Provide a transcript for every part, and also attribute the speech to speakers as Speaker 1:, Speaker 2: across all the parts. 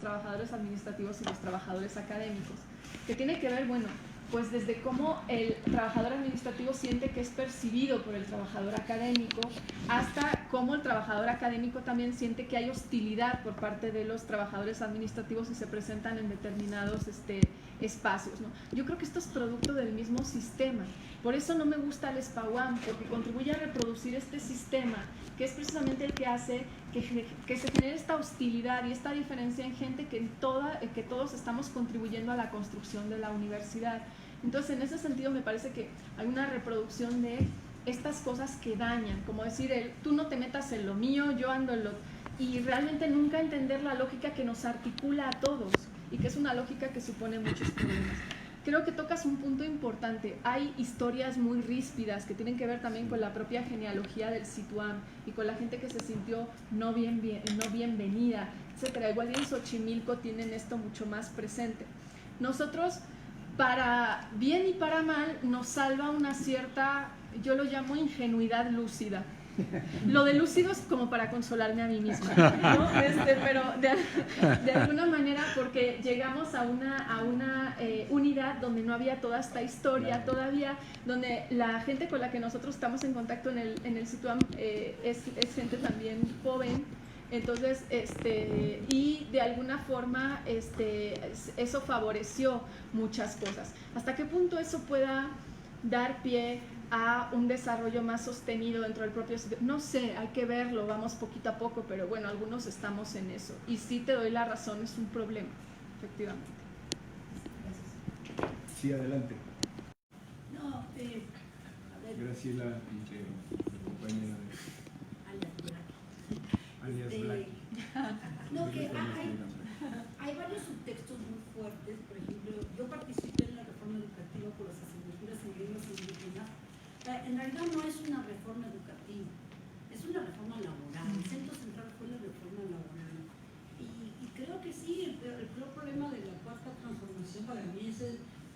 Speaker 1: trabajadores administrativos y los trabajadores académicos, que tiene que ver, bueno, pues desde cómo el trabajador administrativo siente que es percibido por el trabajador académico, hasta cómo el trabajador académico también siente que hay hostilidad por parte de los trabajadores administrativos y se presentan en determinados espacios, ¿no? Yo creo que esto es producto del mismo sistema. Por eso no me gusta el SPA-UAM, porque contribuye a reproducir este sistema, que es precisamente el que hace que se genere esta hostilidad y esta diferencia en gente que todos estamos contribuyendo a la construcción de la universidad. Entonces, en ese sentido, me parece que hay una reproducción de estas cosas que dañan, como decir, tú no te metas en lo mío, yo ando en lo... Y realmente nunca entender la lógica que nos articula a todos, y que es una lógica que supone muchos problemas. Creo que tocas un punto importante. Hay historias muy ríspidas que tienen que ver también con la propia genealogía del Situam y con la gente que se sintió no bienvenida, etc. Igual en Xochimilco tienen esto mucho más presente. Nosotros, para bien y para mal, nos salva una cierta, yo lo llamo ingenuidad lúcida. Lo de lúcido es como para consolarme a mí misma, ¿no? Pero de alguna manera, porque llegamos a una unidad donde no había toda esta historia todavía, donde la gente con la que nosotros estamos en contacto en el Situam es gente también joven. Entonces, y de alguna forma eso favoreció muchas cosas. ¿Hasta qué punto eso pueda dar pie a un desarrollo más sostenido dentro del propio sitio? No sé, hay que verlo, vamos poquito a poco, pero bueno, algunos estamos en eso. Y sí te doy la razón, es un problema, efectivamente.
Speaker 2: Gracias. Sí, adelante.
Speaker 3: No, a ver.
Speaker 2: Graciela Quintero, compañera de alias Black.
Speaker 3: No, que hay varios subtextos muy fuertes. Por ejemplo, yo participé en la reforma educativa por las asignaturas en lenguas indígenas. En realidad no es una reforma educativa, es una reforma laboral. El centro central fue la reforma laboral. Y creo que sí, el peor problema de la cuarta transformación para mí es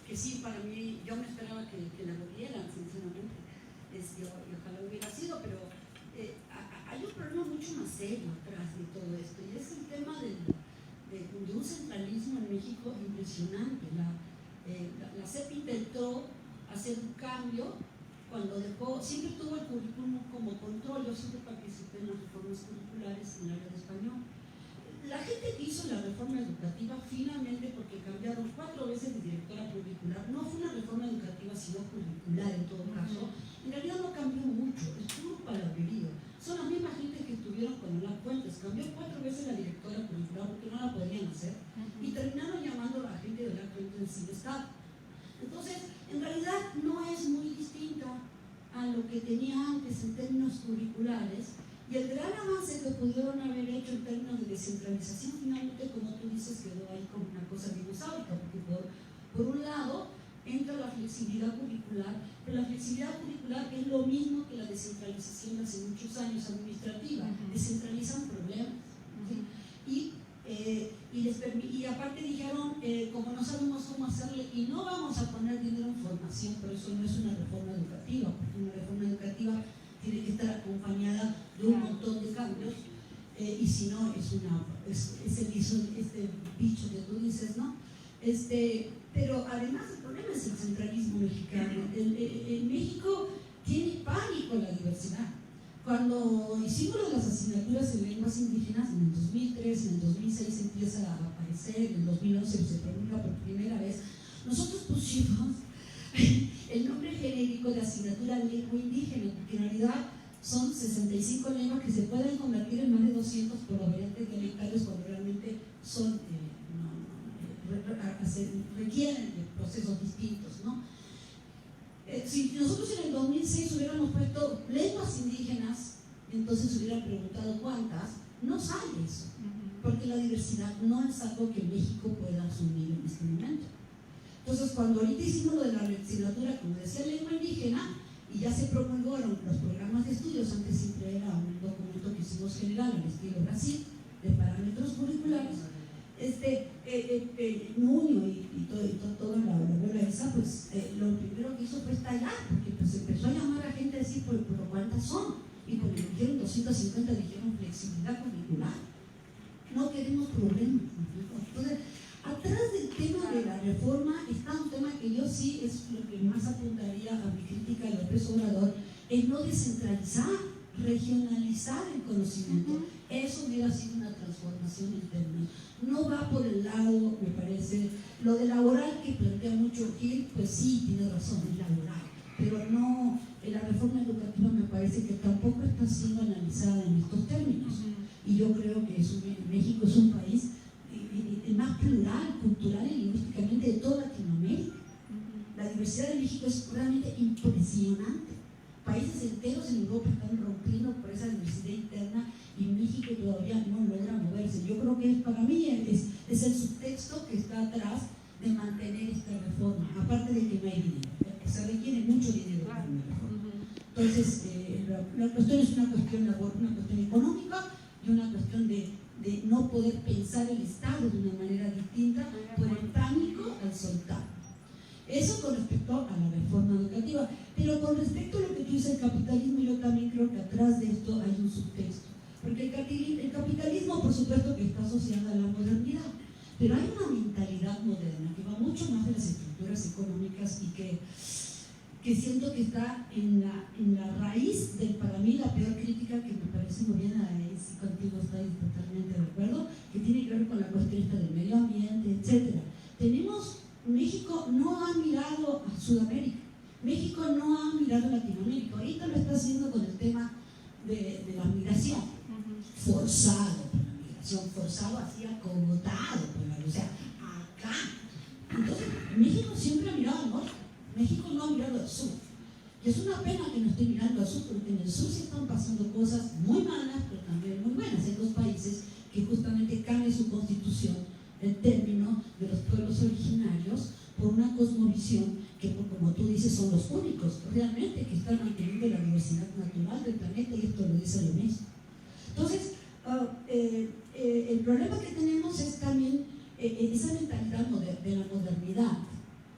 Speaker 3: que sí, para mí, yo me esperaba que la dieran, sinceramente. Y ojalá hubiera sido, pero hay un problema mucho más serio atrás de todo esto, y es el tema de un centralismo en México impresionante. La CEP intentó hacer un cambio cuando siempre tuvo el currículum como control. Yo siempre participé en las reformas curriculares en el área de español. La gente que hizo la reforma educativa, finalmente, porque cambiaron 4 veces de directora curricular, no fue una reforma educativa sino curricular en todo caso, en realidad no cambió mucho, es puro palabrerío. Son la misma gente que estuvieron con Olaf Fuentes, cambió 4 veces la directora curricular porque no la podían hacer, y terminaron llamando a la gente de Olaf Fuentes sin Estado. Entonces, en realidad no es muy distinta a lo que tenía antes en términos curriculares, y el gran avance que pudieron haber hecho en términos de descentralización, finalmente, como tú dices, quedó ahí como una cosa dinosaurica, porque por un lado entra la flexibilidad curricular, pero la flexibilidad curricular es lo mismo que la descentralización de hace muchos años administrativa, descentralizan problemas, ¿sí? Y aparte dijeron, como no sabemos cómo hacerle y no vamos a poner dinero en formación, pero eso no es una reforma educativa, porque una reforma educativa tiene que estar acompañada de un montón de cambios, y si no es este bicho que tú dices, ¿no? Pero además el problema es el centralismo mexicano. En México tiene pánico la diversidad. Cuando hicimos las asignaturas en lenguas indígenas, en el 2003, en el 2006 empieza a aparecer, en el 2011 se promulga por primera vez, nosotros pusimos el nombre genérico de asignatura lengua indígena, porque en realidad son 65 lenguas que se pueden convertir en más de 200 por las variantes dialectales cuando realmente son, requieren de procesos distintos, ¿no? Si nosotros en el 2006 hubiéramos puesto lenguas indígenas, entonces hubieran preguntado cuántas, no sale eso, porque la diversidad no es algo que México pueda asumir en este momento. Entonces, cuando ahorita hicimos lo de la asignatura, como decía, lengua indígena, y ya se promulgaron los programas de estudios, antes siempre era un documento que hicimos general al estilo Brasil, de parámetros curriculares, Nuño y toda la bola esa, pues lo primero que hizo fue estallar, porque pues empezó a llamar a gente a decir, pero ¿cuántas son? Y cuando dijeron 250, dijeron flexibilidad curricular. No queremos problemas, descentralizar, regionalizar el conocimiento. Eso hubiera sido una transformación en términos. No va por el lado, me parece, lo de laboral que plantea mucho Gil, pues sí, tiene razón, es laboral, pero no, la reforma educativa me parece que tampoco está siendo analizada en estos términos. Y yo creo que México es un país el más plural, cultural y lingüísticamente de toda Latinoamérica. La diversidad de México es realmente impresionante. Países enteros en Europa están rompiendo por esa diversidad interna y México todavía no logra moverse. Yo creo que para mí es el subtexto que está atrás de mantener esta reforma, aparte de que no hay dinero, se requiere mucho dinero para una reforma. Entonces, la cuestión es una cuestión económica y una cuestión de no poder pensar el Estado de una manera distinta por el pánico al soltar. Eso con respecto a la reforma educativa, pero con respecto a lo que tú dices, el capitalismo, yo también creo que atrás de esto hay un subtexto, porque el capitalismo por supuesto que está asociado a la modernidad, pero hay una mentalidad moderna que va mucho más de las estructuras económicas y que siento que está en la raíz de, para mí, la peor crítica que me parece muy bien, si contigo estoy totalmente de acuerdo, que tiene que ver con la cuestión esta del medio ambiente, etc. México no ha mirado a Sudamérica, México no ha mirado a Latinoamérica, ahorita lo está haciendo con el tema de la migración, forzado por la migración, forzado así, acomodado por la, o sea, acá. Entonces, México siempre ha mirado al norte, México no ha mirado al sur. Y es una pena que no esté mirando al sur, porque en el sur sí están pasando cosas muy malas, pero también muy buenas. Hay dos países que justamente cambian su constitución en términos de los pueblos originarios por una cosmovisión que, como tú dices, son los únicos realmente que están manteniendo la diversidad natural del planeta, y esto lo dice la UNESCO. Entonces, el problema que tenemos es también esa mentalidad de la modernidad.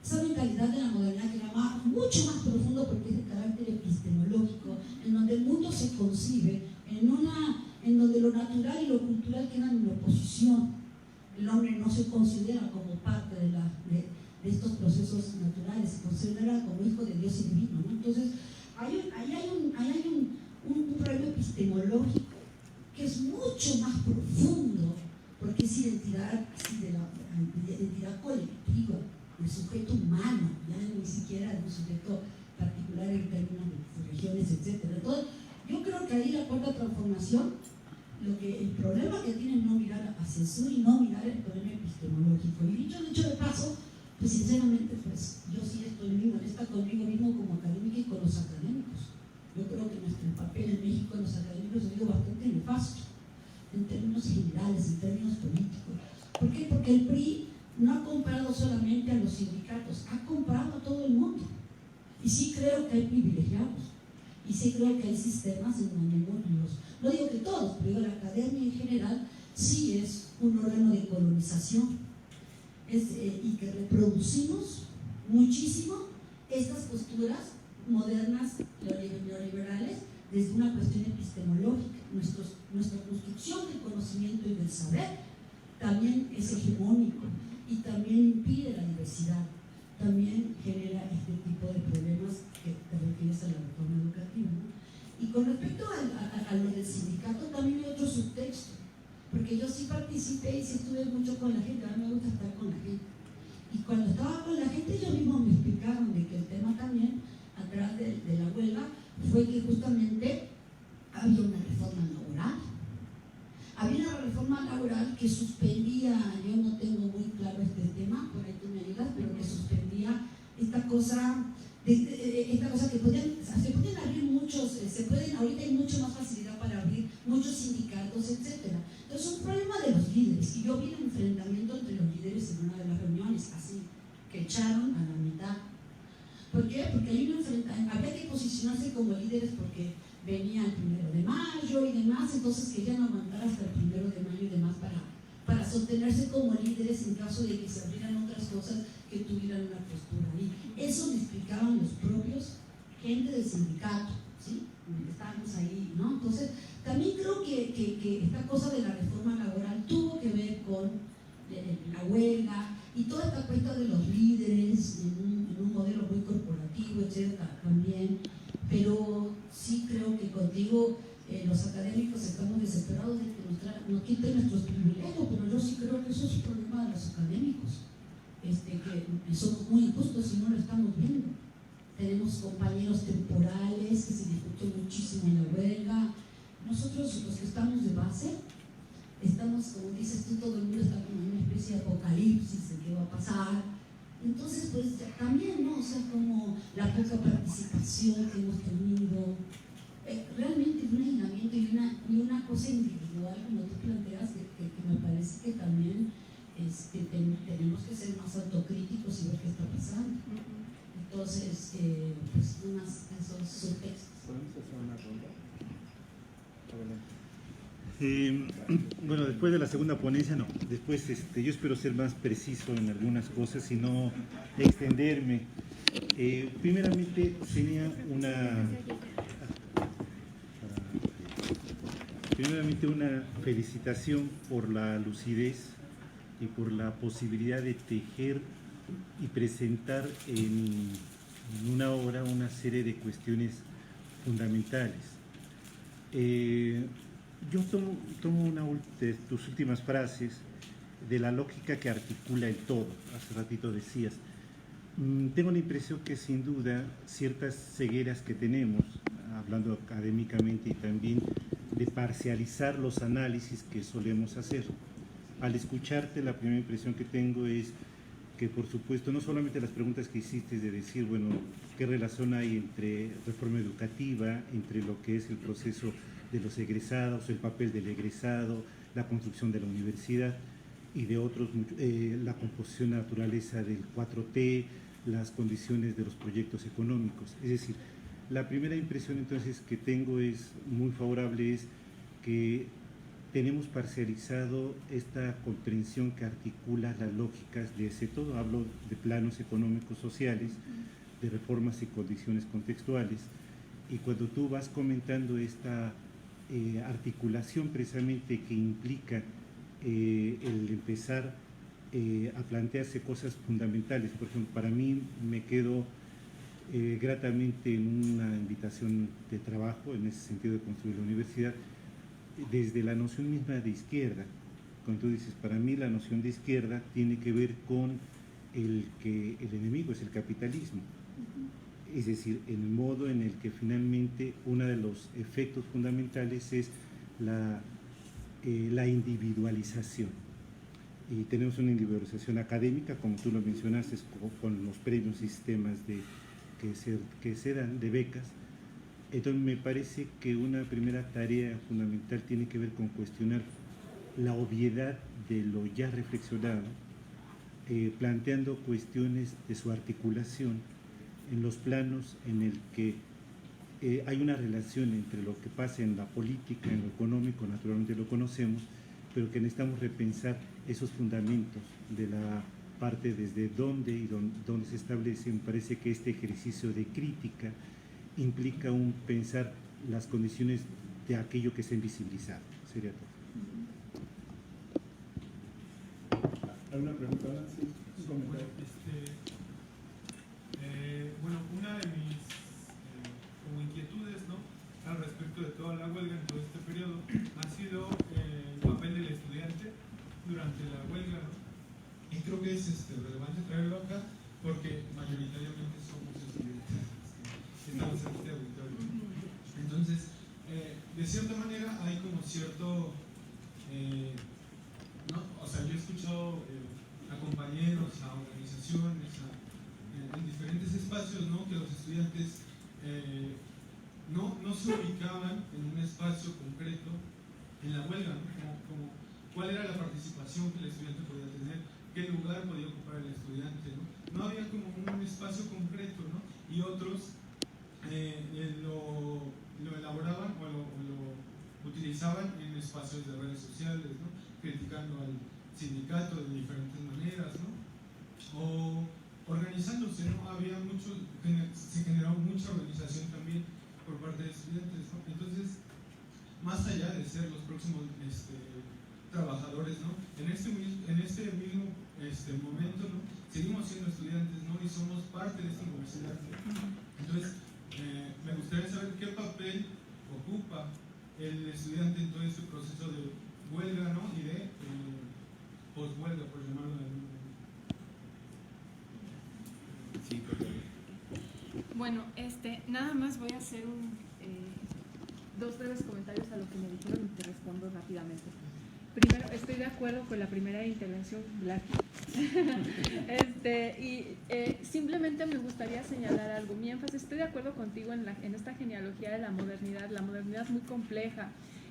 Speaker 3: Esa mentalidad de la modernidad que va mucho más profundo porque es de carácter epistemológico, en donde el mundo se concibe, en donde lo natural y lo cultural quedan en oposición. El hombre no se considera como parte de estos procesos naturales, se considera como hijo de Dios y divino, ¿no? Entonces, ahí hay un problema epistemológico que es mucho más profundo, porque es identidad, identidad colectiva, el sujeto humano, ya ni siquiera el sujeto particular en términos de regiones, etc. Entonces, yo creo que ahí la cuarta transformación, el problema que tiene es no mirar hacia el sur y no mirar el problema epistemológico. Y dicho de paso, pues sinceramente, pues yo sí estoy muy molesta conmigo mismo como académica y con los académicos. Yo creo que nuestro papel en México, en los académicos, ha sido bastante nefasto, en términos generales, en términos políticos. ¿Por qué? Porque el PRI no ha comprado solamente a los sindicatos, ha comprado a todo el mundo. Y sí creo que hay privilegiados, y sí creo que hay sistemas en donde no digo que todos, pero digo la academia en general, sí es un órgano de colonización, y que reproducimos muchísimo estas posturas modernas neoliberales desde una cuestión epistemológica. Nuestra construcción del conocimiento y del saber también es hegemónico y también impide la diversidad, también genera este tipo de problemas que te refieres a la reforma educativa, ¿no? Y con respecto a lo del sindicato, también hay otro subtexto, porque yo sí participé y sí estuve mucho con la gente, a mí me gusta estar con la gente. Y cuando estaba con la gente, ellos mismos me explicaron de que el tema también, atrás de la huelga, fue que justamente había una reforma laboral. Había una reforma laboral que suspendía, yo no tengo muy claro este tema, por ahí tú me ayudas, pero que suspendía esta cosa que se pueden abrir ahorita hay mucho más facilidad para abrir muchos sindicatos, etc. Entonces es un problema de los líderes, y yo vi el enfrentamiento entre los líderes en una de las reuniones, así, que echaron a la mitad. ¿Por qué? Porque hay un enfrentamiento, había que posicionarse como líderes porque venía el 1 de mayo y demás, entonces querían aguantar hasta el 1 de mayo y demás para sostenerse como líderes en caso de que se abrieran otras cosas que tuvieran una postura ahí. Eso me explicaban los propios gente del sindicato, ¿sí? Estábamos ahí, ¿no? Entonces, también creo que esta cosa de la reforma laboral tuvo que ver con la huelga y toda esta cuestión de los líderes en un modelo muy corporativo, etcétera, también. Pero sí sí creo que contigo los académicos estamos desesperados de que nos quiten nuestros privilegios, pero yo sí creo que eso es un problema de los académicos, que somos muy injustos y no lo estamos viendo. Tenemos compañeros temporales que se discutió muchísimo en la huelga. Nosotros, los que estamos de base, estamos, como dices tú, todo el mundo está como en una especie de apocalipsis de qué va a pasar. Entonces, pues también, ¿no? O sea, como la poca participación que hemos tenido, realmente un aislamiento y una cosa individual, como tú planteas, que me parece que también tenemos que ser más autocríticos y ver qué está pasando. Entonces, pues unas esos subtextos.
Speaker 2: ¿Podemos hacer una ronda?
Speaker 4: Bueno, después de la segunda ponencia, no. Después yo espero ser más preciso en algunas cosas y no extenderme. Primeramente, sería una felicitación por la lucidez y por la posibilidad de tejer y presentar en una obra una serie de cuestiones fundamentales. Yo tomo una de tus últimas frases de la lógica que articula el todo. Hace ratito decías. Tengo la impresión que sin duda ciertas cegueras que tenemos, hablando académicamente y también de parcializar los análisis que solemos hacer. Al escucharte, la primera impresión que tengo es que, por supuesto, no solamente las preguntas que hiciste de decir, bueno, qué relación hay entre reforma educativa, entre lo que es el proceso de los egresados, el papel del egresado, la construcción de la universidad y de otros, la composición, naturaleza del 4T, las condiciones de los proyectos económicos. Es decir, la primera impresión entonces que tengo es muy favorable, es que tenemos parcializado esta comprensión que articula las lógicas de ese todo. Hablo de planos económicos sociales, de reformas y condiciones contextuales, y cuando tú vas comentando esta articulación precisamente que implica el empezar a plantearse cosas fundamentales. Por ejemplo, para mí me quedo gratamente en una invitación de trabajo en ese sentido de construir la universidad desde la noción misma de izquierda. Cuando tú dices, para mí la noción de izquierda tiene que ver con el que el enemigo es el capitalismo. Es decir, el modo en el que finalmente uno de los efectos fundamentales es la individualización. Y tenemos una individualización académica, como tú lo mencionaste, con los premios sistemas que se dan de becas. Entonces me parece que una primera tarea fundamental tiene que ver con cuestionar la obviedad de lo ya reflexionado, planteando cuestiones de su articulación en los planos en el que hay una relación entre lo que pasa en la política, en lo económico, naturalmente lo conocemos, pero que necesitamos repensar esos fundamentos de la parte desde dónde y dónde se establece. Me parece que este ejercicio de crítica implica un pensar las condiciones de aquello que se ha invisibilizado. Sería todo.
Speaker 2: ¿Alguna pregunta? Sí, un comentario.
Speaker 5: Bueno, una de mis como inquietudes, ¿no?, al respecto de toda la huelga en todo este periodo ha sido el papel del estudiante durante la huelga, ¿no? Y creo que es relevante traerlo acá porque mayoritariamente somos estudiantes que estamos en este auditorio. Entonces, de cierta manera hay como cierto, ¿no? O sea, yo he escuchado a compañeros, a organizaciones, en diferentes espacios, ¿no?, que los estudiantes no se ubicaban en un espacio concreto en la huelga, ¿no? Como cuál era la participación que el estudiante podía tener, qué lugar podía ocupar el estudiante, ¿no? No había como un espacio concreto, ¿no? Y otros lo elaboraban o lo utilizaban en espacios de redes sociales, ¿no?, criticando al sindicato de diferentes maneras, ¿no?, o organizándose, ¿no? Se generó mucha organización también por parte de estudiantes, ¿no? Entonces, más allá de ser los próximos trabajadores, ¿no?, en este mismo momento, ¿no?, seguimos siendo estudiantes, ¿no?, y somos parte de esta universidad. Entonces, me gustaría saber qué papel el estudiante en todo este proceso de huelga, ¿no? Y de poshuelga, por llamarlo de alguna manera.
Speaker 2: Sí, por favor.
Speaker 1: Bueno, nada más voy a hacer dos breves comentarios a lo que me dijeron y te respondo rápidamente. Primero, estoy de acuerdo con la primera intervención, Blackie. Simplemente me gustaría señalar algo. Mi énfasis, estoy de acuerdo contigo en esta genealogía de la modernidad es muy compleja,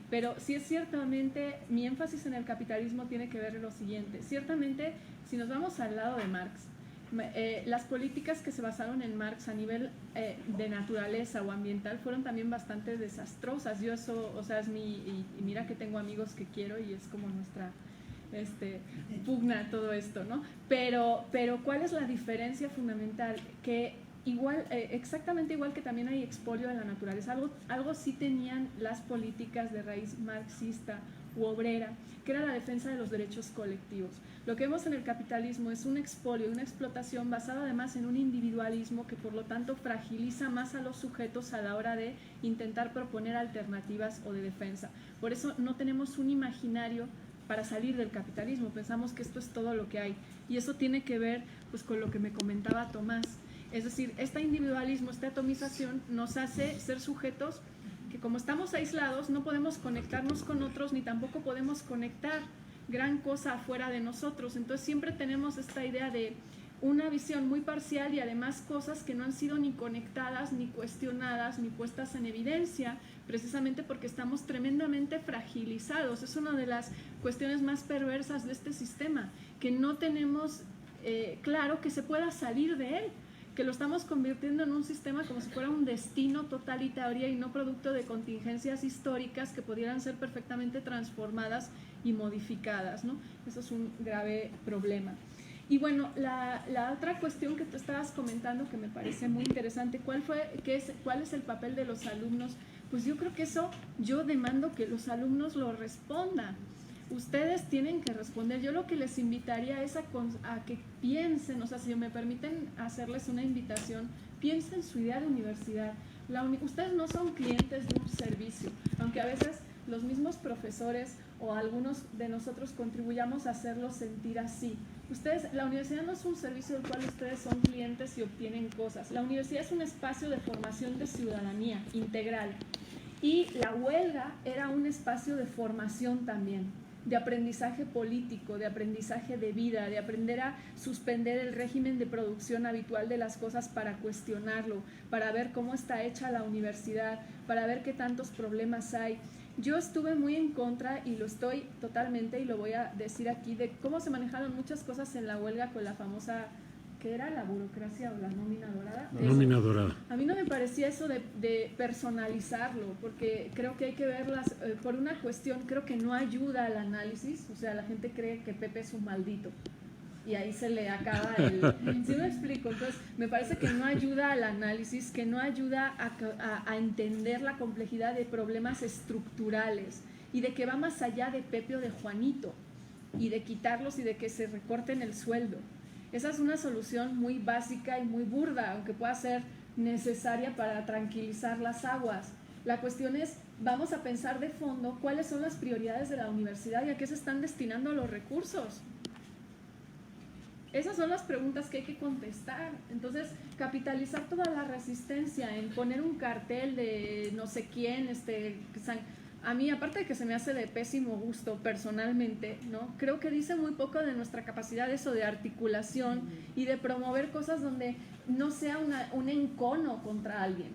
Speaker 1: pero sí es ciertamente, mi énfasis en el capitalismo tiene que ver lo siguiente. Ciertamente, si nos vamos al lado de Marx, las políticas que se basaron en Marx a nivel de naturaleza o ambiental fueron también bastante desastrosas. Yo eso, o sea, y mira que tengo amigos que quiero y es como nuestra pugna todo esto, ¿no? Pero ¿cuál es la diferencia fundamental? Que igual, exactamente igual que también hay expolio de la naturaleza, algo sí tenían las políticas de raíz marxista u obrera, que era la defensa de los derechos colectivos. Lo que vemos en el capitalismo es un expolio, una explotación basada además en un individualismo que por lo tanto fragiliza más a los sujetos a la hora de intentar proponer alternativas o de defensa. Por eso no tenemos un imaginario para salir del capitalismo, pensamos que esto es todo lo que hay, y eso tiene que ver pues con lo que me comentaba Tomás, es decir, este individualismo, esta atomización nos hace ser sujetos que como estamos aislados no podemos conectarnos con otros ni tampoco podemos conectar gran cosa afuera de nosotros, entonces siempre tenemos esta idea de una visión muy parcial y además cosas que no han sido ni conectadas, ni cuestionadas, ni puestas en evidencia, precisamente porque estamos tremendamente fragilizados. Es una de las cuestiones más perversas de este sistema, que no tenemos claro que se pueda salir de él, que lo estamos convirtiendo en un sistema como si fuera un destino totalitario y no producto de contingencias históricas que pudieran ser perfectamente transformadas y modificadas, ¿no? Eso es un grave problema. Y bueno, la otra cuestión que tú estabas comentando que me parece muy interesante, ¿cuál es el papel de los alumnos? Pues yo creo que eso yo demando que los alumnos lo respondan. Ustedes tienen que responder. Yo lo que les invitaría es a que piensen, o sea, si me permiten hacerles una invitación, piensen su idea de universidad. Ustedes no son clientes de un servicio, aunque a veces los mismos profesores o algunos de nosotros contribuyamos a hacerlos sentir así. La universidad no es un servicio del cual ustedes son clientes y obtienen cosas. La universidad es un espacio de formación de ciudadanía integral. Y la huelga era un espacio de formación también, de aprendizaje político, de aprendizaje de vida, de aprender a suspender el régimen de producción habitual de las cosas para cuestionarlo, para ver cómo está hecha la universidad, para ver qué tantos problemas hay. Yo estuve muy en contra, y lo estoy totalmente, y lo voy a decir aquí, de cómo se manejaron muchas cosas en la huelga con la famosa, ¿qué era? ¿La burocracia o la nómina dorada?
Speaker 6: Nómina dorada.
Speaker 1: A mí no me parecía eso de personalizarlo, porque creo que hay que verlas por una cuestión, creo que no ayuda al análisis, o sea, la gente cree que Pepe es un maldito. Y ahí se le acaba ¿sí me explico? Entonces, me parece que no ayuda al análisis, que no ayuda a entender la complejidad de problemas estructurales y de que va más allá de Pepe o de Juanito y de quitarlos y de que se recorten el sueldo. Esa es una solución muy básica y muy burda, aunque pueda ser necesaria para tranquilizar las aguas. La cuestión es, vamos a pensar de fondo cuáles son las prioridades de la universidad y a qué se están destinando los recursos. Esas son las preguntas que hay que contestar. Entonces, capitalizar toda la resistencia en poner un cartel de no sé quién, a mí, aparte de que se me hace de pésimo gusto personalmente, ¿no? Creo que dice muy poco de nuestra capacidad eso de articulación y de promover cosas donde no sea un encono contra alguien.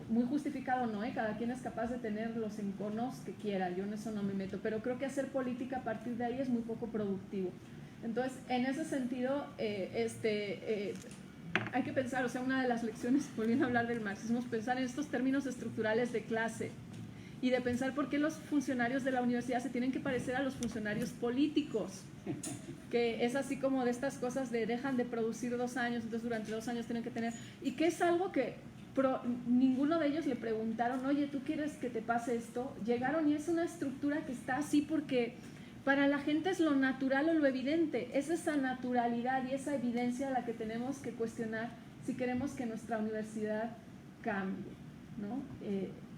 Speaker 1: Muy justificado, ¿no? Cada quien es capaz de tener los enconos que quiera, yo en eso no me meto, pero creo que hacer política a partir de ahí es muy poco productivo. Entonces, en ese sentido, hay que pensar, o sea, una de las lecciones, volviendo a hablar del marxismo, es pensar en estos términos estructurales de clase y de pensar por qué los funcionarios de la universidad se tienen que parecer a los funcionarios políticos, que es así como de estas cosas de dejan de producir 2 años, entonces durante 2 años tienen que tener, y que es algo que ninguno de ellos le preguntaron, oye, ¿tú quieres que te pase esto? Llegaron y es una estructura que está así porque para la gente es lo natural o lo evidente, es esa naturalidad y esa evidencia la que tenemos que cuestionar si queremos que nuestra universidad cambie, ¿no?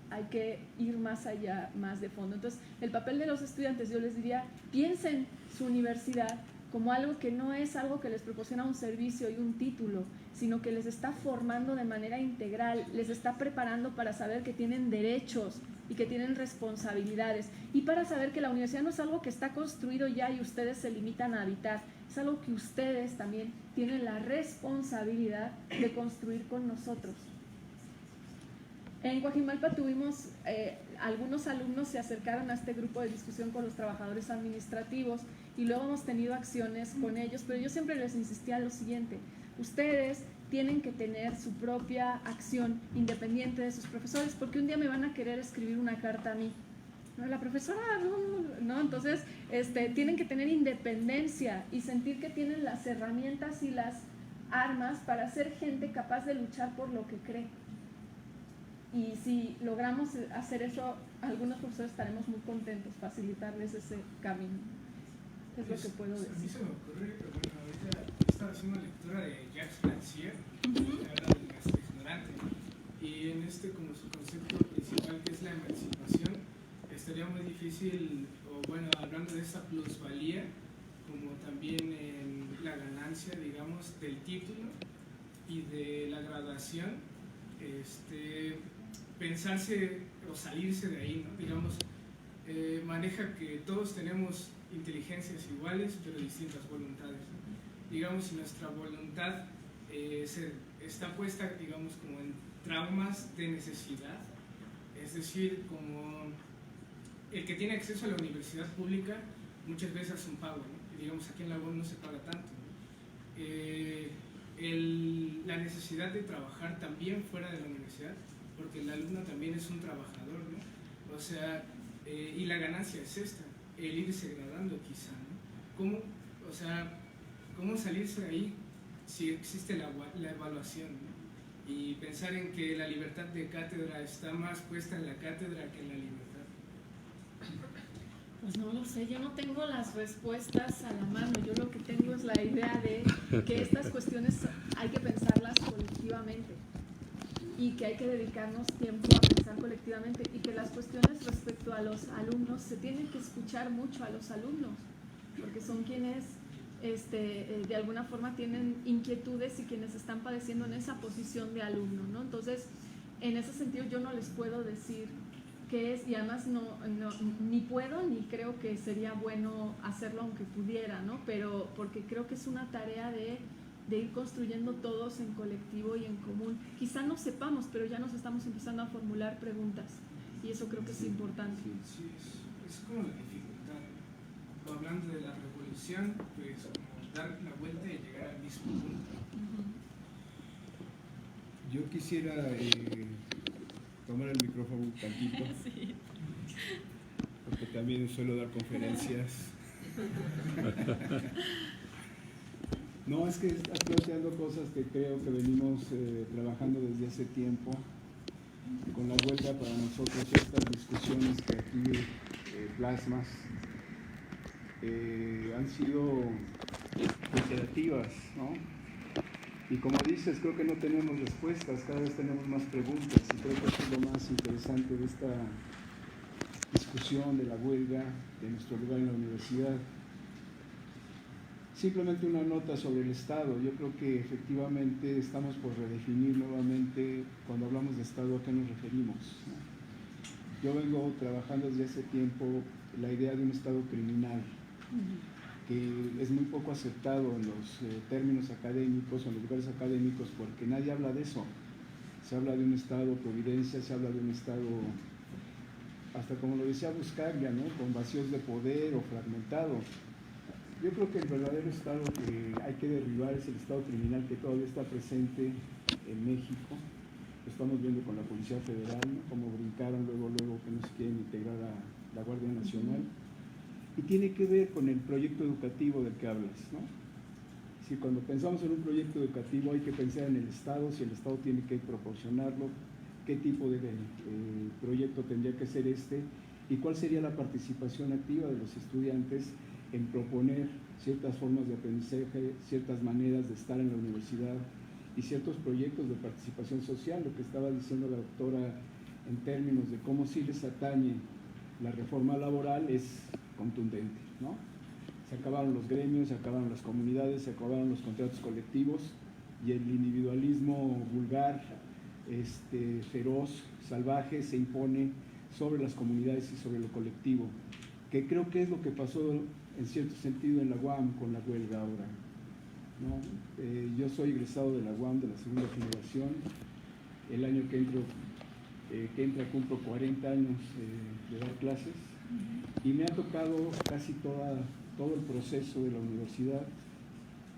Speaker 1: hay que ir más allá, más de fondo. Entonces, el papel de los estudiantes, yo les diría, piensen su universidad como algo que no es algo que les proporciona un servicio y un título, sino que les está formando de manera integral, les está preparando para saber que tienen derechos y que tienen responsabilidades, y para saber que la universidad no es algo que está construido ya y ustedes se limitan a habitar, es algo que ustedes también tienen la responsabilidad de construir con nosotros. En Coajimalpa tuvimos, algunos alumnos se acercaron a este grupo de discusión con los trabajadores administrativos y luego hemos tenido acciones con ellos, pero yo siempre les insistía lo siguiente: ustedes tienen que tener su propia acción independiente de sus profesores, porque un día me van a querer escribir una carta a mí. No, la profesora, no, entonces tienen que tener independencia y sentir que tienen las herramientas y las armas para ser gente capaz de luchar por lo que cree. Y si logramos hacer eso, algunos profesores estaremos muy contentos, facilitarles ese camino. Es lo que puedo decir.
Speaker 6: A mí se me ocurre, bueno, ahorita estaba haciendo una lectura de Jacques Rancière, que habla del gasto ignorante, y en como su concepto principal, que es la emancipación, estaría muy difícil, o bueno, hablando de esta plusvalía, como también en la ganancia, digamos, del título y de la graduación, pensarse o salirse de ahí, ¿no? Digamos, maneja que todos tenemos inteligencias iguales, pero distintas voluntades, ¿no? Digamos, si nuestra voluntad está puesta, digamos, como en traumas de necesidad, es decir, como el que tiene acceso a la universidad pública muchas veces hace un pago, ¿no? Y digamos, aquí en la UNAM no se paga tanto, ¿no? La necesidad de trabajar también fuera de la universidad, porque el alumno también es un trabajador, ¿no? O sea, y la ganancia es esta, el irse graduando quizá, ¿no? ¿Cómo salirse de ahí si existe la evaluación, ¿no? Y pensar en que la libertad de cátedra está más puesta en la cátedra que en la libertad.
Speaker 1: Pues no lo sé, yo no tengo las respuestas a la mano, yo lo que tengo es la idea de que estas cuestiones hay que pensarlas colectivamente y que hay que dedicarnos tiempo a pensar colectivamente, y que las cuestiones respecto a los alumnos se tienen que escuchar mucho a los alumnos, porque son quienes de alguna forma tienen inquietudes y quienes están padeciendo en esa posición de alumno, ¿no? Entonces, en ese sentido yo no les puedo decir qué es, y además ni puedo ni creo que sería bueno hacerlo aunque pudiera, ¿no? Pero porque creo que es una tarea de ir construyendo todos en colectivo y en común. Quizá no sepamos, pero ya nos estamos empezando a formular preguntas, y eso creo que es importante.
Speaker 6: Sí, es como la dificultad, ¿no? Hablando de la revolución, pues como dar la vuelta y llegar al mismo punto.
Speaker 2: Yo quisiera tomar el micrófono un tantito,
Speaker 1: Sí.
Speaker 2: porque también suelo dar conferencias. No, es que estás planteando cosas que creo que venimos trabajando desde hace tiempo. Con la huelga, para nosotros estas discusiones que aquí plasmas han sido reiterativas, ¿no? Y como dices, creo que no tenemos respuestas, cada vez tenemos más preguntas, y creo que eso es lo más interesante de esta discusión de la huelga, de nuestro lugar en la universidad. Simplemente una nota sobre el Estado. Yo creo que efectivamente estamos por redefinir nuevamente, cuando hablamos de Estado, ¿a qué nos referimos?, ¿no? Yo vengo trabajando desde hace tiempo la idea de un Estado criminal, que es muy poco aceptado en los términos académicos o en los lugares académicos, porque nadie habla de eso. Se habla de un Estado providencia, se habla de un Estado, hasta como lo decía Buscaglia, ¿no?, con vacíos de poder o fragmentado. Yo creo que el verdadero Estado que hay que derribar es el Estado criminal que todavía está presente en México. Lo estamos viendo con la Policía Federal, ¿no?, como brincaron luego que no se quieren integrar a la Guardia Nacional. Y tiene que ver con el proyecto educativo del que hablas, ¿no? Si cuando pensamos en un proyecto educativo hay que pensar en el Estado, si el Estado tiene que proporcionarlo, qué tipo de proyecto tendría que ser y cuál sería la participación activa de los estudiantes en proponer ciertas formas de aprendizaje, ciertas maneras de estar en la universidad y ciertos proyectos de participación social, lo que estaba diciendo la doctora en términos de cómo sí les atañe la reforma laboral es contundente, ¿no? Se acabaron los gremios, se acabaron las comunidades, se acabaron los contratos colectivos y el individualismo vulgar, feroz, salvaje, se impone sobre las comunidades y sobre lo colectivo, que creo que es lo que pasó en cierto sentido en la UAM con la huelga ahora, ¿no? Yo soy egresado de la UAM de la segunda generación. El año que entra cumplo 40 años de dar clases y me ha tocado casi todo el proceso de la universidad,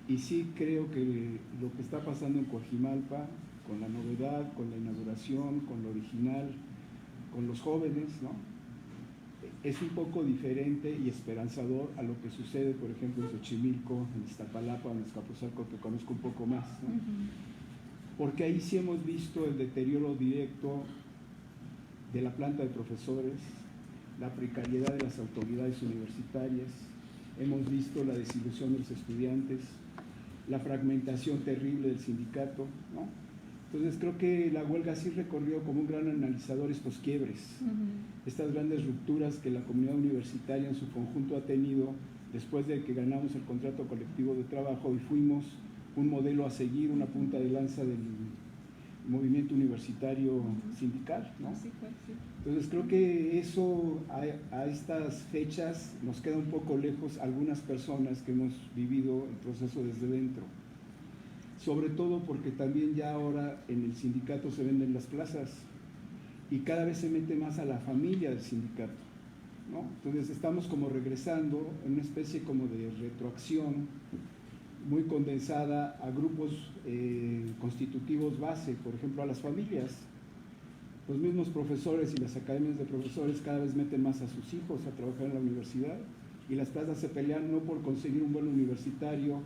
Speaker 2: y sí creo que lo que está pasando en Coajimalpa, con la novedad, con la inauguración, con lo original, con los jóvenes, ¿no?, es un poco diferente y esperanzador a lo que sucede, por ejemplo, en Xochimilco, en Iztapalapa, en Azcapotzalco, que conozco un poco más, ¿no? Porque ahí sí hemos visto el deterioro directo de la planta de profesores, la precariedad de las autoridades universitarias, hemos visto la desilusión de los estudiantes, la fragmentación terrible del sindicato, ¿no? Entonces creo que la huelga sí recorrió como un gran analizador estos quiebres, estas grandes rupturas que la comunidad universitaria en su conjunto ha tenido después de que ganamos el contrato colectivo de trabajo y fuimos un modelo a seguir, una punta de lanza del movimiento universitario sindical, ¿no? Entonces creo que eso a estas fechas nos queda un poco lejos algunas personas que hemos vivido el proceso desde dentro, sobre todo porque también ya ahora en el sindicato se venden las plazas y cada vez se mete más a la familia del sindicato, ¿no? Entonces estamos como regresando en una especie como de retroacción muy condensada a grupos constitutivos base, por ejemplo a las familias. Los mismos profesores y las academias de profesores cada vez meten más a sus hijos a trabajar en la universidad, y las plazas se pelean no por conseguir un buen universitario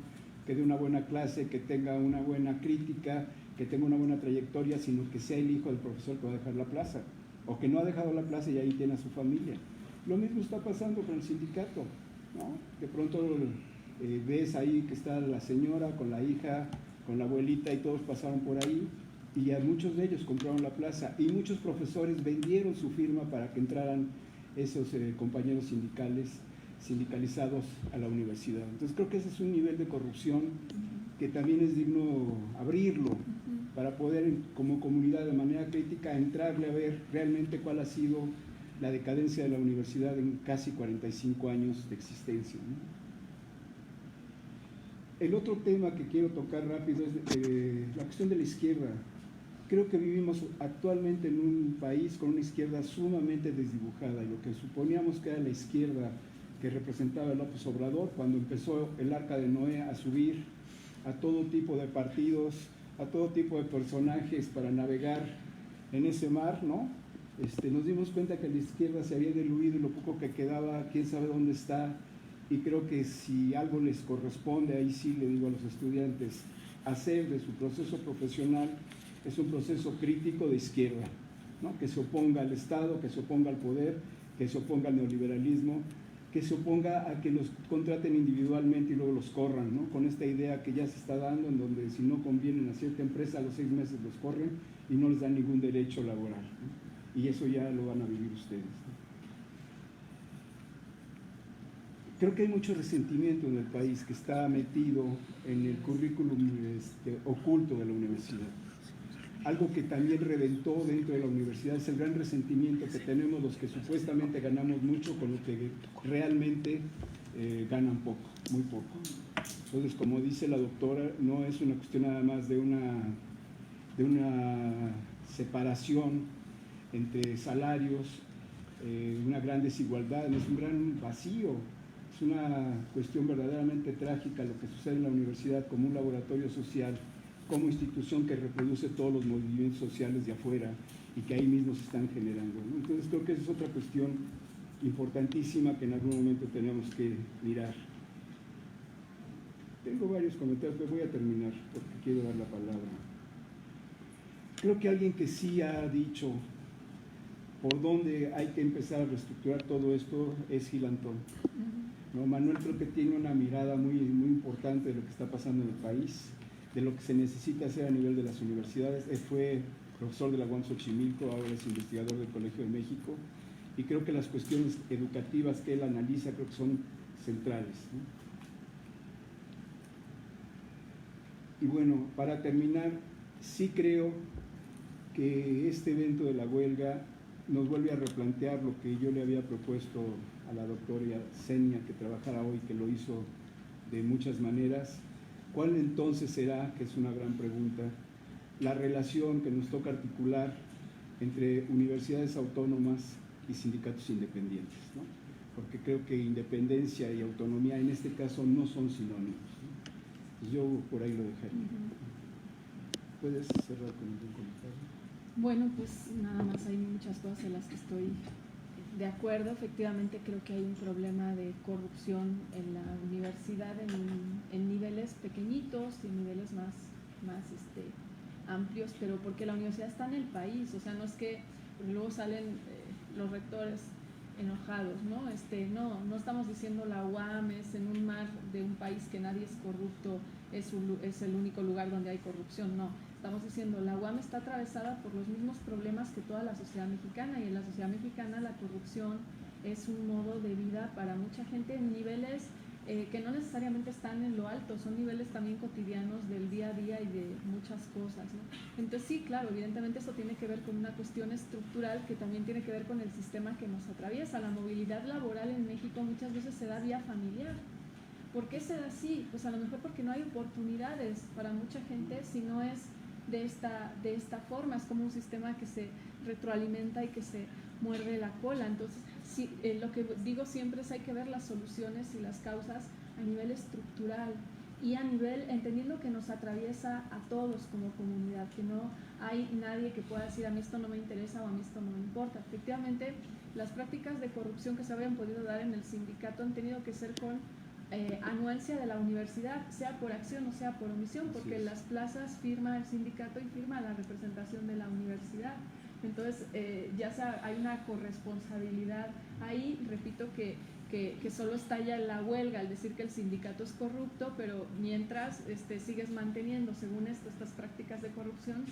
Speaker 2: que dé una buena clase, que tenga una buena crítica, que tenga una buena trayectoria, sino que sea el hijo del profesor que va a dejar la plaza, o que no ha dejado la plaza y ahí tiene a su familia. Lo mismo está pasando con el sindicato, ¿no? De pronto ves ahí que está la señora con la hija, con la abuelita, y todos pasaron por ahí, y a muchos de ellos compraron la plaza, y muchos profesores vendieron su firma para que entraran esos compañeros sindicalizados a la universidad. Entonces creo que ese es un nivel de corrupción que también es digno abrirlo para poder, como comunidad, de manera crítica, entrarle a ver realmente cuál ha sido la decadencia de la universidad en casi 45 años de existencia, ¿no? El otro tema que quiero tocar rápido es la cuestión de la izquierda. Creo que vivimos actualmente en un país con una izquierda sumamente desdibujada, y lo que suponíamos que era la izquierda que representaba López Obrador cuando empezó el Arca de Noé a subir a todo tipo de partidos, a todo tipo de personajes para navegar en ese mar, ¿no? Nos dimos cuenta que la izquierda se había diluido y lo poco que quedaba, quién sabe dónde está. Y creo que si algo les corresponde, ahí sí le digo a los estudiantes, hacer de su proceso profesional es un proceso crítico de izquierda, ¿no? Que se oponga al Estado, que se oponga al poder, que se oponga al neoliberalismo, que se oponga a que los contraten individualmente y luego los corran, ¿no? Con esta idea que ya se está dando, en donde si no convienen a cierta empresa, a los 6 meses los corren y no les dan ningún derecho laboral, ¿no? Y eso ya lo van a vivir ustedes, ¿no? Creo que hay mucho resentimiento en el país que está metido en el currículum oculto de la universidad. Algo que también reventó dentro de la universidad es el gran resentimiento que tenemos los que supuestamente ganamos mucho con los que realmente ganan poco, muy poco. Entonces, como dice la doctora, no es una cuestión nada más de una separación entre salarios, una gran desigualdad, es un gran vacío. Es una cuestión verdaderamente trágica lo que sucede en la universidad como un laboratorio social, como institución que reproduce todos los movimientos sociales de afuera y que ahí mismo se están generando, ¿no? Entonces creo que esa es otra cuestión importantísima que en algún momento tenemos que mirar. Tengo varios comentarios, pero voy a terminar porque quiero dar la palabra. Creo que alguien que sí ha dicho por dónde hay que empezar a reestructurar todo esto es Gil Antón, ¿no? Manuel creo que tiene una mirada muy, muy importante de lo que está pasando en el país, de lo que se necesita hacer a nivel de las universidades. Él fue profesor de la UAM Xochimilco, ahora es investigador del Colegio de México, y creo que las cuestiones educativas que él analiza creo que son centrales, ¿no? Y bueno, para terminar, sí creo que este evento de la huelga nos vuelve a replantear lo que yo le había propuesto a la doctora Senia que trabajara hoy, que lo hizo de muchas maneras. ¿Cuál entonces será, que es una gran pregunta, la relación que nos toca articular entre universidades autónomas y sindicatos independientes, ¿no? Porque creo que independencia y autonomía en este caso no son sinónimos, ¿no? Pues yo por ahí lo dejaría. ¿Puedes cerrar con algún comentario?
Speaker 1: Bueno, pues nada más, hay muchas cosas en las que estoy de acuerdo. Efectivamente creo que hay un problema de corrupción en la universidad en niveles pequeñitos y en niveles más amplios, pero porque la universidad está en el país, o sea, no es que luego salen los rectores enojados, ¿no? No estamos diciendo la UAM es en un mar de un país que nadie es corrupto, es el único lugar donde hay corrupción, no. Estamos diciendo la UAM está atravesada por los mismos problemas que toda la sociedad mexicana, y en la sociedad mexicana la corrupción es un modo de vida para mucha gente en niveles que no necesariamente están en lo alto, son niveles también cotidianos del día a día y de muchas cosas, ¿no? Entonces sí, claro, evidentemente eso tiene que ver con una cuestión estructural que también tiene que ver con el sistema que nos atraviesa. La movilidad laboral en México muchas veces se da vía familiar. ¿Por qué se da así? Pues a lo mejor porque no hay oportunidades para mucha gente si no es de esta forma. Es como un sistema que se retroalimenta y que se muerde la cola. Entonces, sí, lo que digo siempre es hay que ver las soluciones y las causas a nivel estructural y a nivel, entendiendo que nos atraviesa a todos como comunidad, que no hay nadie que pueda decir a mí esto no me interesa o a mí esto no me importa. Efectivamente, las prácticas de corrupción que se habían podido dar en el sindicato han tenido que ser con anuencia de la universidad, sea por acción o sea por omisión, porque en las plazas firma el sindicato y firma la representación de la universidad. Entonces, hay una corresponsabilidad ahí. Repito que solo estalla la huelga al decir que el sindicato es corrupto, pero mientras sigues manteniendo, según estas prácticas de corrupción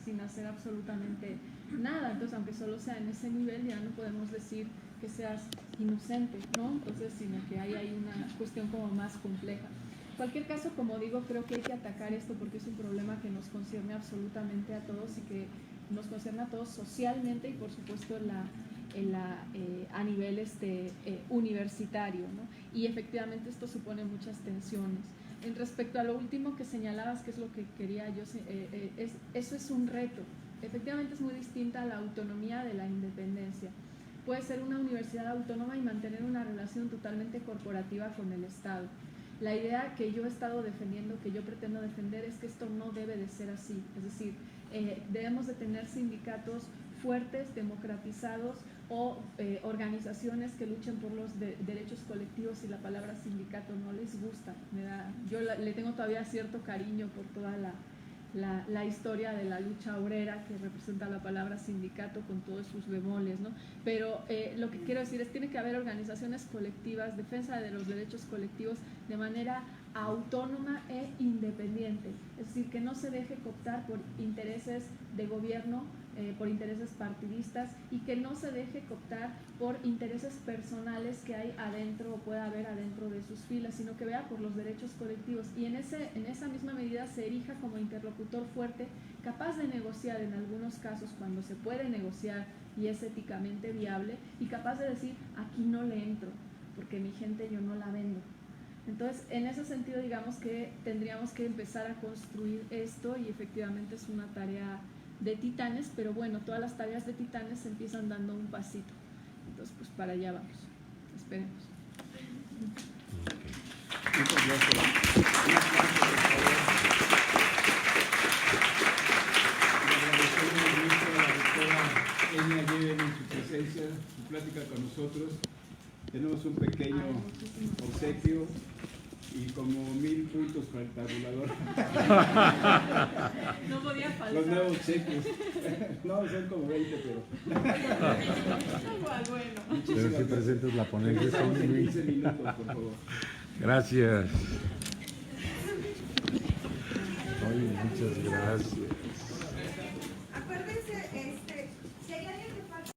Speaker 1: sin hacer absolutamente nada. Entonces, aunque solo sea en ese nivel, ya no podemos decir que seas inocente, ¿no? Entonces, sino que hay una cuestión como más compleja. En cualquier caso, como digo, creo que hay que atacar esto porque es un problema que nos concierne absolutamente a todos y que nos concierne a todos socialmente y por supuesto a nivel universitario, ¿no? Y efectivamente esto supone muchas tensiones. En respecto a lo último que señalabas, que es lo que quería yo, eso es un reto. Efectivamente es muy distinta a la autonomía de la independencia. Puede ser una universidad autónoma y mantener una relación totalmente corporativa con el Estado. La idea que yo he estado defendiendo, que yo pretendo defender, es que esto no debe de ser así. Es decir, debemos de tener sindicatos fuertes, democratizados o organizaciones que luchen por los derechos colectivos. Y la palabra sindicato no les gusta. Yo le tengo todavía cierto cariño por toda la historia de la lucha obrera que representa la palabra sindicato con todos sus bemoles, ¿no? Pero lo que quiero decir es que tiene que haber organizaciones colectivas, defensa de los derechos colectivos de manera autónoma e independiente, es decir, que no se deje cooptar por intereses de gobierno, por intereses partidistas, y que no se deje cooptar por intereses personales que hay adentro o pueda haber adentro de sus filas, sino que vea por los derechos colectivos y en esa misma medida se erija como interlocutor fuerte, capaz de negociar en algunos casos cuando se puede negociar y es éticamente viable, y capaz de decir aquí no le entro porque mi gente yo no la vendo. Entonces, en ese sentido, digamos que tendríamos que empezar a construir esto, y efectivamente es una tarea de titanes, pero bueno, todas las tareas de titanes se empiezan dando un pasito. Entonces, pues para allá vamos. Esperemos.
Speaker 2: Muchas gracias. Un aplauso, por favor. Le agradecemos mucho a la doctora Enya Yeven en su presencia, su plática con nosotros. Tenemos un pequeño obsequio y como 1000 puntos para el tabulador.
Speaker 1: No podía faltar.
Speaker 2: Los nuevos obsequios. No, son como 20, pero.
Speaker 1: Igual, bueno.
Speaker 7: Pero si presentas la ponencia.
Speaker 2: Estamos en 15 minutos, por favor.
Speaker 7: Gracias. Oye, muchas gracias.